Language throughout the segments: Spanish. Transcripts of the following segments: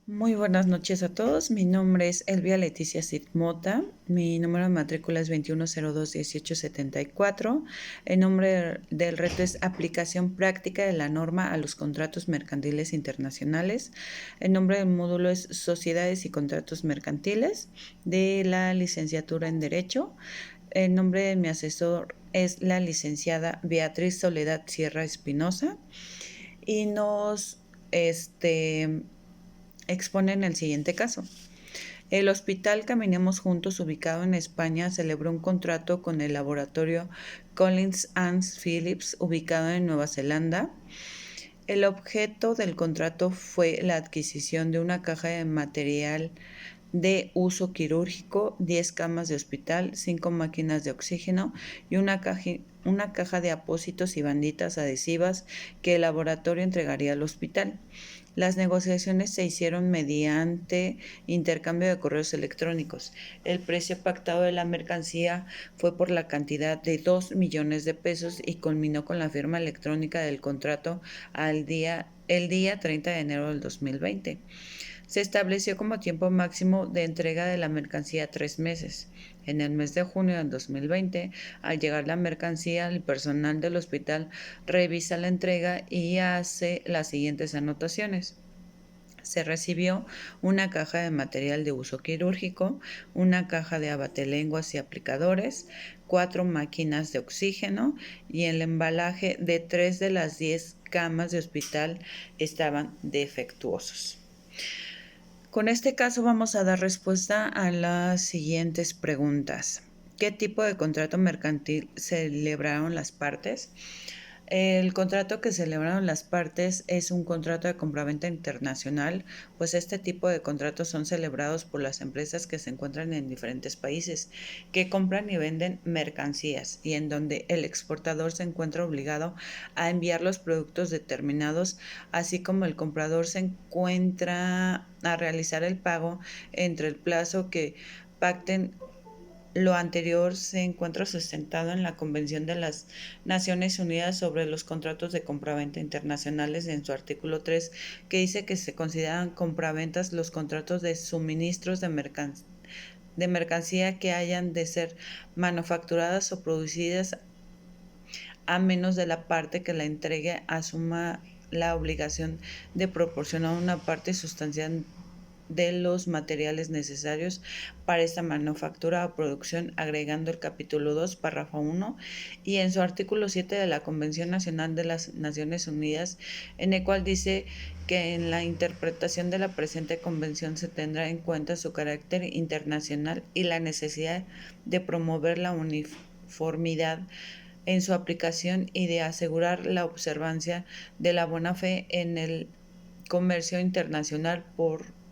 Muy buenas noches a todos. Mi nombre es Elvia Leticia Sitmota. Mi número de matrícula es 2102-1874. El nombre del reto es Aplicación práctica de la norma a los contratos mercantiles internacionales. El nombre del módulo es Sociedades y contratos mercantiles de la licenciatura en Derecho. El nombre de mi asesor es la licenciada Beatriz Soledad Sierra Espinosa y nos exponen el siguiente caso. El Hospital Caminemos Juntos, ubicado en España, celebró un contrato con el laboratorio Collins and Phillips, ubicado en Nueva Zelanda. El objeto del contrato fue la adquisición de una caja de material de uso quirúrgico, 10 camas de hospital, 5 máquinas de oxígeno y una caja de apósitos y banditas adhesivas que el laboratorio entregaría al hospital. Las negociaciones se hicieron mediante intercambio de correos electrónicos. El precio pactado de la mercancía fue por la cantidad de 2 millones de pesos y culminó con la firma electrónica del contrato el día 30 de enero del 2020. Se estableció como tiempo máximo de entrega de la mercancía 3 meses. En el mes de junio del 2020, al llegar la mercancía, el personal del hospital revisa la entrega y hace las siguientes anotaciones. Se recibió una caja de material de uso quirúrgico, una caja de abatelenguas y aplicadores, 4 máquinas de oxígeno y el embalaje de 3 de las 10 camas de hospital estaban defectuosos. Con este caso vamos a dar respuesta a las siguientes preguntas. ¿Qué tipo de contrato mercantil celebraron las partes? El contrato que celebraron las partes es un contrato de compraventa internacional, pues este tipo de contratos son celebrados por las empresas que se encuentran en diferentes países, que compran y venden mercancías y en donde el exportador se encuentra obligado a enviar los productos determinados, así como el comprador se encuentra a realizar el pago entre el plazo que pacten. Lo anterior se encuentra sustentado en la Convención de las Naciones Unidas sobre los contratos de compraventa internacionales en su artículo 3, que dice que se consideran compraventas los contratos de suministros de mercancía que hayan de ser manufacturadas o producidas a menos de la parte que la entregue asuma la obligación de proporcionar una parte sustancial de los materiales necesarios para esta manufactura o producción, agregando el capítulo 2, párrafo 1, y en su artículo 7 de la Convención Nacional de las Naciones Unidas, en el cual dice que en la interpretación de la presente convención se tendrá en cuenta su carácter internacional y la necesidad de promover la uniformidad en su aplicación y de asegurar la observancia de la buena fe en el comercio internacional. Por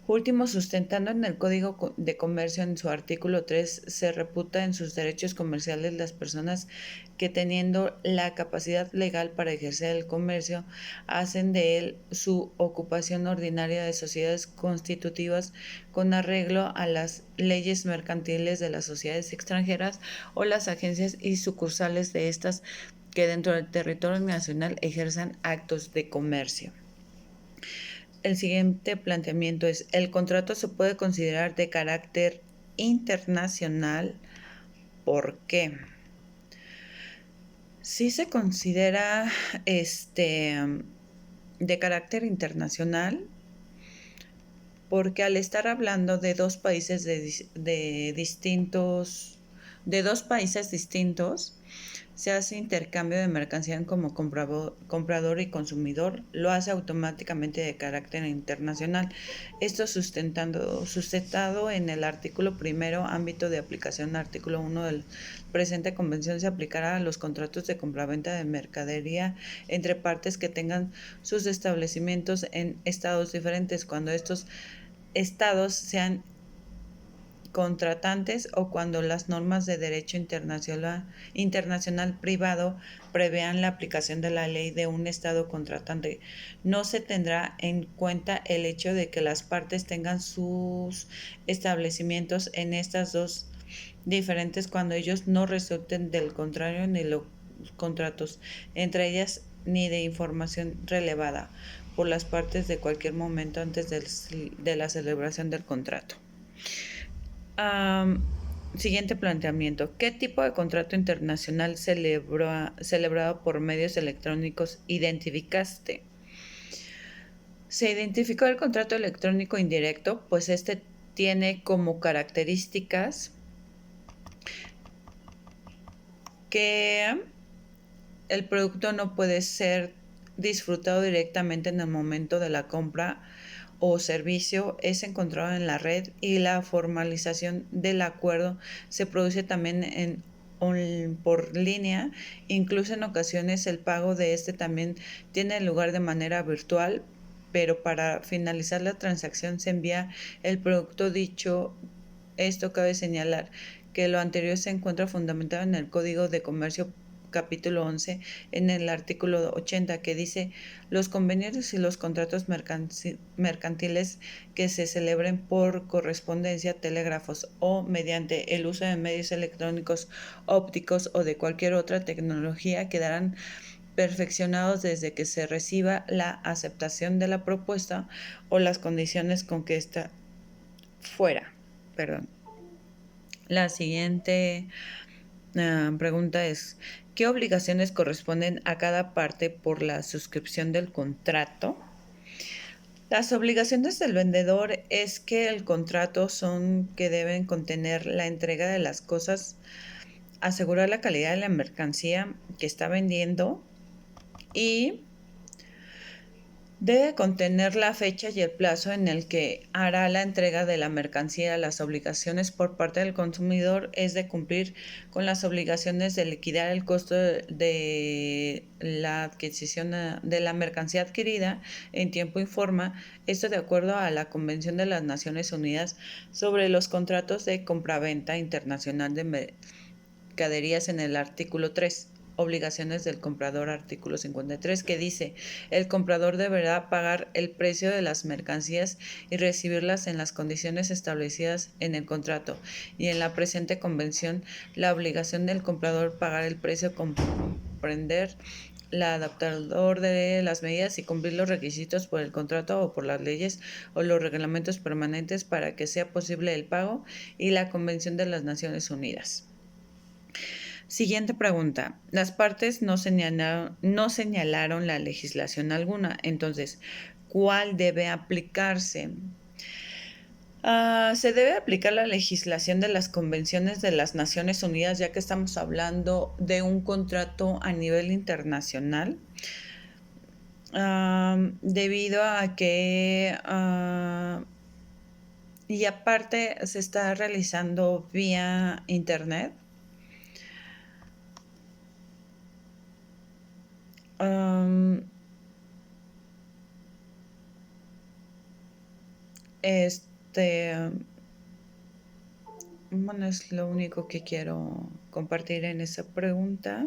último, sustentando en el Código de Comercio en su artículo 3, se reputa en sus derechos comerciales las personas que teniendo la capacidad legal para ejercer el comercio, hacen de él su ocupación ordinaria de sociedades constitutivas con arreglo a las leyes mercantiles de las sociedades extranjeras o las agencias y sucursales de estas que dentro del territorio nacional ejerzan actos de comercio. El siguiente planteamiento es, ¿el contrato se puede considerar de carácter internacional? ¿Por qué? Sí se considera de carácter internacional porque al estar hablando de dos países de dos países distintos, se hace intercambio de mercancía como comprador y consumidor, lo hace automáticamente de carácter internacional. Esto sustentado en el artículo primero, ámbito de aplicación, artículo 1 del presente convención, se aplicará a los contratos de compraventa de mercadería entre partes que tengan sus establecimientos en estados diferentes, cuando estos estados sean contratantes o cuando las normas de derecho internacional privado prevean la aplicación de la ley de un estado contratante. No se tendrá en cuenta el hecho de que las partes tengan sus establecimientos en estas dos diferentes cuando ellos no resulten del contrario ni los contratos entre ellas ni de información relevada. por las partes de cualquier momento antes de la celebración del contrato. Siguiente planteamiento. ¿Qué tipo de contrato internacional celebrado por medios electrónicos identificaste? Se identificó el contrato electrónico indirecto, pues este tiene como características que el producto no puede ser disfrutado directamente en el momento de la compra o servicio, es encontrado en la red y la formalización del acuerdo se produce también por línea. Incluso en ocasiones el pago de este también tiene lugar de manera virtual, pero para finalizar la transacción se envía el producto dicho. Esto cabe señalar que lo anterior se encuentra fundamentado en el Código de Comercio capítulo 11, en el artículo 80, que dice: los convenios y los contratos mercantiles que se celebren por correspondencia, telégrafos o mediante el uso de medios electrónicos, ópticos o de cualquier otra tecnología quedarán perfeccionados desde que se reciba la aceptación de la propuesta o las condiciones con que ésta fuera. Perdón. La siguiente pregunta es: ¿qué obligaciones corresponden a cada parte por la suscripción del contrato? Las obligaciones del vendedor es que el contrato son que deben contener la entrega de las cosas, asegurar la calidad de la mercancía que está vendiendo y debe contener la fecha y el plazo en el que hará la entrega de la mercancía. Las obligaciones por parte del consumidor es de cumplir con las obligaciones de liquidar el costo de la adquisición de la mercancía adquirida en tiempo y forma. Esto de acuerdo a la Convención de las Naciones Unidas sobre los contratos de compraventa internacional de mercaderías en el artículo 3. Obligaciones del comprador, artículo 53, que dice: el comprador deberá pagar el precio de las mercancías y recibirlas en las condiciones establecidas en el contrato y en la presente convención. La obligación del comprador pagar el precio comprender la adaptador de las medidas y cumplir los requisitos por el contrato o por las leyes o los reglamentos permanentes para que sea posible el pago, y la Convención de las Naciones Unidas. Siguiente pregunta. Las partes no señalaron la legislación alguna. Entonces, ¿cuál debe aplicarse? Se debe aplicar la legislación de las convenciones de las Naciones Unidas, ya que estamos hablando de un contrato a nivel internacional, debido a que y aparte se está realizando vía internet. Bueno, es lo único que quiero compartir en esa pregunta.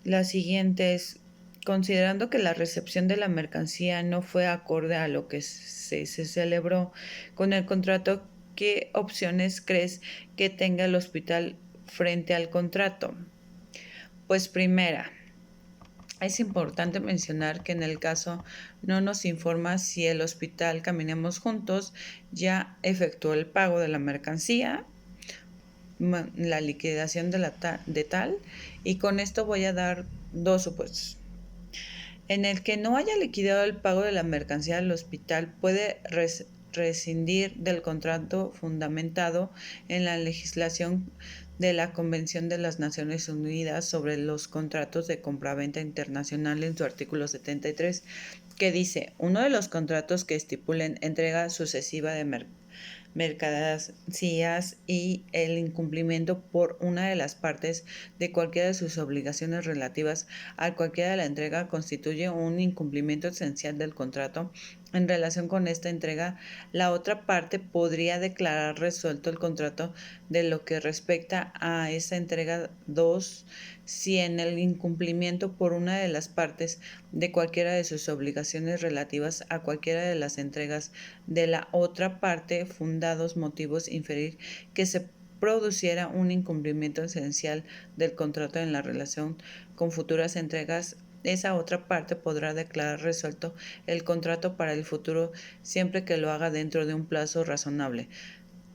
La siguiente es: considerando que la recepción de la mercancía no fue acorde a lo que se celebró con el contrato, ¿qué opciones crees que tenga el hospital frente al contrato? Pues primera, es importante mencionar que en el caso no nos informa si el hospital Caminemos Juntos ya efectuó el pago de la mercancía, la liquidación de tal, y con esto voy a dar dos supuestos. En el que no haya liquidado el pago de la mercancía, el hospital puede rescindir del contrato fundamentado en la legislación de la Convención de las Naciones Unidas sobre los contratos de compraventa internacional en su artículo 73, que dice: uno de los contratos que estipulen entrega sucesiva de mercancías y el incumplimiento por una de las partes de cualquiera de sus obligaciones relativas a cualquiera de la entrega constituye un incumplimiento esencial del contrato. En relación con esta entrega, la otra parte podría declarar resuelto el contrato de lo que respecta a esa entrega. 2. Si en el incumplimiento por una de las partes de cualquiera de sus obligaciones relativas a cualquiera de las entregas de la otra parte fundados motivos inferir que se produciera un incumplimiento esencial del contrato en la relación con futuras entregas, esa otra parte podrá declarar resuelto el contrato para el futuro siempre que lo haga dentro de un plazo razonable.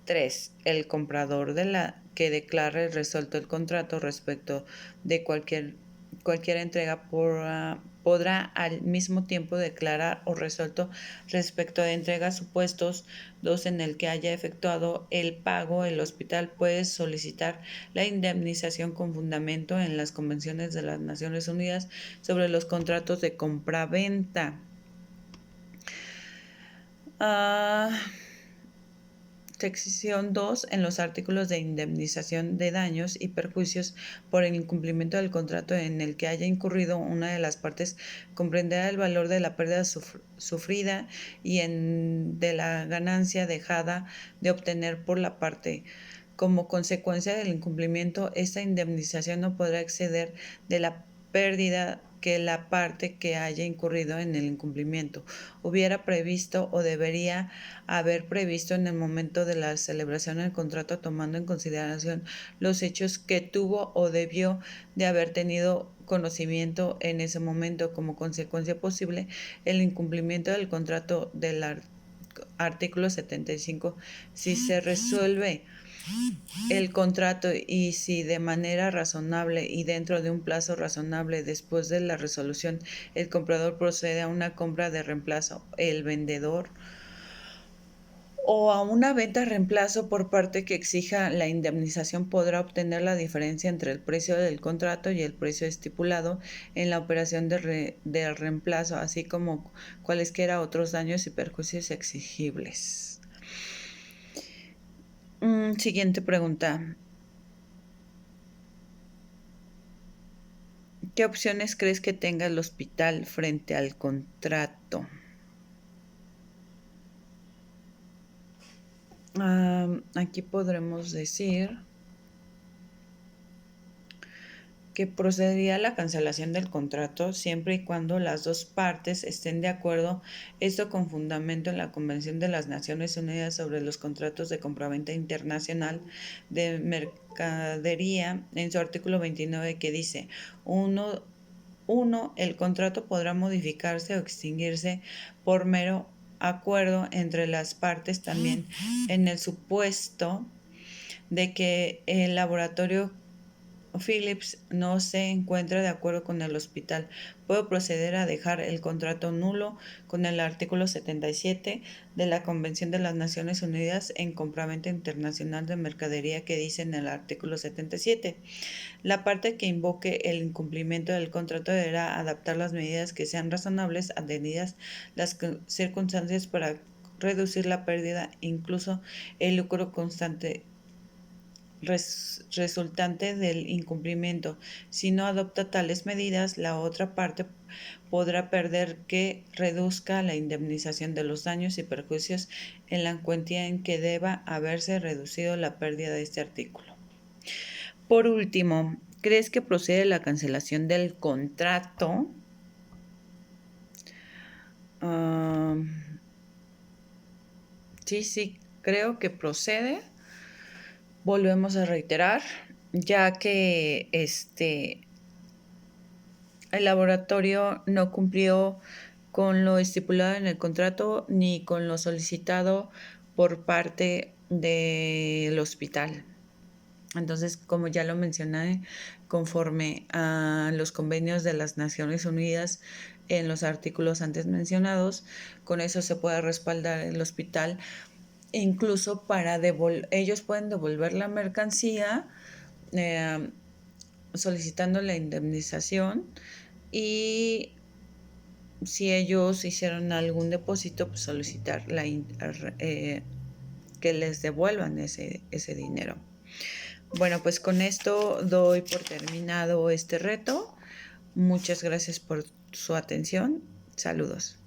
3. El comprador que declare resuelto el contrato respecto de cualquier entrega podrá al mismo tiempo declarar o resuelto respecto de entregas supuestos 2 en el que haya efectuado el pago. El hospital puede solicitar la indemnización con fundamento en las convenciones de las Naciones Unidas sobre los contratos de compraventa. Sección 2. En los artículos de indemnización de daños y perjuicios por el incumplimiento del contrato en el que haya incurrido una de las partes, comprenderá el valor de la pérdida sufrida y de la ganancia dejada de obtener por la parte. Como consecuencia del incumplimiento, esta indemnización no podrá exceder de la pérdida que la parte que haya incurrido en el incumplimiento hubiera previsto o debería haber previsto en el momento de la celebración del contrato, tomando en consideración los hechos que tuvo o debió de haber tenido conocimiento en ese momento. Como consecuencia posible, el incumplimiento del contrato del artículo 75, si se resuelve el contrato y si de manera razonable y dentro de un plazo razonable después de la resolución el comprador procede a una compra de reemplazo, el vendedor, o a una venta reemplazo por parte que exija la indemnización, podrá obtener la diferencia entre el precio del contrato y el precio estipulado en la operación de reemplazo, así como cualesquiera otros daños y perjuicios exigibles. Siguiente pregunta. ¿Qué opciones crees que tenga el hospital frente al contrato? Aquí podremos decir que procedería a la cancelación del contrato siempre y cuando las dos partes estén de acuerdo, esto con fundamento en la Convención de las Naciones Unidas sobre los contratos de compraventa internacional de mercadería, en su artículo 29, que dice: 1. El contrato podrá modificarse o extinguirse por mero acuerdo entre las partes, también en el supuesto de que el laboratorio Philips no se encuentra de acuerdo con el hospital. Puede proceder a dejar el contrato nulo con el artículo 77 de la Convención de las Naciones Unidas en compraventa internacional de mercadería, que dice en el artículo 77. La parte que invoque el incumplimiento del contrato deberá adaptar las medidas que sean razonables, atendidas las circunstancias, para reducir la pérdida, incluso el lucro constante resultante del incumplimiento. Si no adopta tales medidas, la otra parte podrá perder que reduzca la indemnización de los daños y perjuicios en la cuantía en que deba haberse reducido la pérdida de este artículo. Por último, ¿crees que procede la cancelación del contrato? Sí, creo que procede. Volvemos a reiterar, ya que el laboratorio no cumplió con lo estipulado en el contrato ni con lo solicitado por parte del hospital. Entonces, como ya lo mencioné, conforme a los convenios de las Naciones Unidas en los artículos antes mencionados, con eso se puede respaldar el hospital. Incluso ellos pueden devolver la mercancía solicitando la indemnización, y si ellos hicieron algún depósito, pues solicitar que les devuelvan ese dinero. Bueno, pues con esto doy por terminado este reto. Muchas gracias por su atención. Saludos.